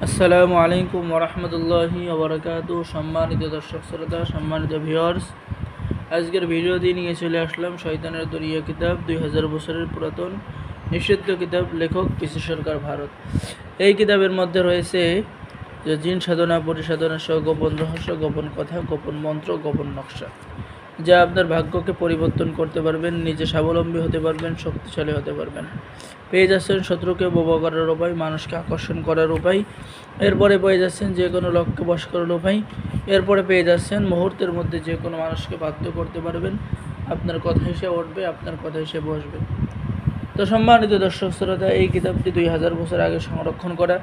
আসসালামু আলাইকুম ওরহমতুল্লাহি ওবরাকাতু। সম্মানিত দর্শক শ্রোতা, সম্মানিত ভিউয়ার্স, আজকের ভিডিওতে নিয়ে চলে আসলাম শয়তানের দরিয়া কিতাব, 2000 বছরের পুরাতন নিষিদ্ধ কিতাব, লেখক পিসি সরকার, ভারত। এই কিতাবের মধ্যে রয়েছে যে জিন সাধনা, পরিসাধনা সহ গোপন রহস্য, গোপন কথা, গোপন মন্ত্র, গোপন নকশা, যা আপনার ভাগ্যকে পরিবর্তন করতে পারবেন, নিজে স্বাবলম্বী হতে পারবেন, শক্তিশালী হতে পারবেন। পেয়ে যাচ্ছেন শত্রুকে বোবা করার উপায়, মানুষকে আকর্ষণ করার উপায়। এরপরে পেয়ে যাচ্ছেন যে কোনো লক্ষ্যে বশ করার উপায়। এরপরে পেয়ে যাচ্ছেন মুহূর্তের মধ্যে যে কোনো মানুষকে বাধ্য করতে পারবেন, আপনার কথা হিসেবে উঠবে, আপনার কথা হিসেবে বসবে। তো সম্মানিত দর্শক শ্রোতা, এই কিতাবটি 2000 বছর আগে সংরক্ষণ করা।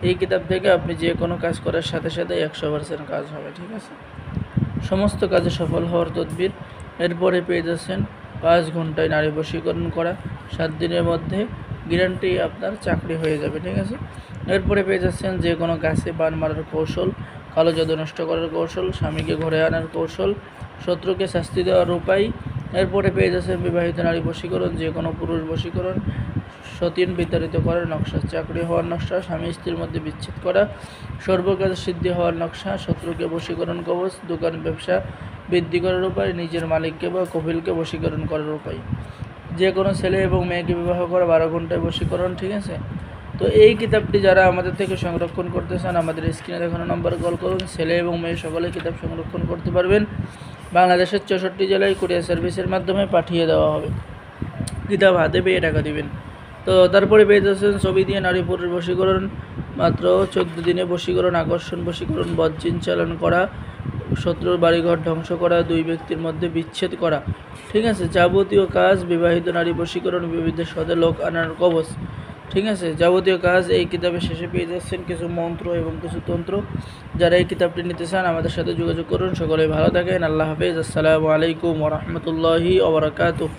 এই কিতাব থেকে আপনি যে কোনো কাজ করার সাথে সাথে 100% কাজ হবে, ঠিক আছে? সমস্ত কাজে সফল হওয়ার তদবির। এরপরে পেয়ে যাচ্ছেন 5 ঘন্টায় নারী বশীকরণ করা, 7 দিনের মধ্যে গ্যারান্টি আপনার চাকরি হয়ে যাবে, ঠিক আছে? এরপরে পেয়ে যাচ্ছেন যে কোনো গাছে বান মারার কৌশল, কালো জাদু নষ্ট করার কৌশল, স্বামীকে ঘরে আনার কৌশল, শত্রুকে শাস্তি দেওয়ার উপায়। এরপরে পেয়ে যাচ্ছেন বিবাহিত নারী বশীকরণ, যে কোনো পুরুষ বশীকরণ, সতীন বিতাড়িত করার নকশা, চাকরি হওয়ার নকশা, স্বামী স্ত্রীর মধ্যে বিচ্ছেদ করা, সর্বকাজে সিদ্ধি হওয়ার নকশা, শত্রুকে বশীকরণ কবচ, দোকান ব্যবসা বৃদ্ধি করার উপায়, নিজের মালিককে বা কপিলকে বশীকরণ করার উপায়, যে কোনো ছেলে এবং মেয়েকে বিবাহ করা, 12 ঘন্টায় বশীকরণ, ঠিক আছে? তো এই কিতাবটি যারা আমাদের থেকে সংরক্ষণ করতে চান, আমাদের স্ক্রিনে দেখানো নম্বরে কল করুন। ছেলে এবং মেয়ে সকলে কিতাব সংরক্ষণ করতে পারবেন। বাংলাদেশের 64 জেলায় কুরিয়ার সার্ভিসের মাধ্যমে পাঠিয়ে দেওয়া হবে। কিতাব হাতে পেয়ে টাকা দিবেন। তো তারপরে পেয়ে যাচ্ছেন ছবি দিয়ে নারী পুরুষ বশীকরণ, মাত্র 14 দিনে বশীকরণ, আকর্ষণ বশীকরণ, বজ্জিন চালন করা, শত্রুর বাড়িঘর ধ্বংস করা, 2 ব্যক্তির মধ্যে বিচ্ছেদ করা, ঠিক আছে? যাবতীয় কাজ, বিবাহিত নারী বশীকরণ, বিবিধ সদে লোক আনার কবচ, ঠিক আছে? যাবতীয় কাজ এই কিতাবের শেষে পেয়ে যাচ্ছেন কিছু মন্ত্র এবং কিছু তন্ত্র। যারা এই কিতাবটি নিতে চান আমাদের সাথে যোগাযোগ করুন। সকলে ভালো থাকেন। আল্লাহ হাফেজ। আসসালামু আলাইকুম ওরহমতুল্লাহি ওবরাকাতুহ।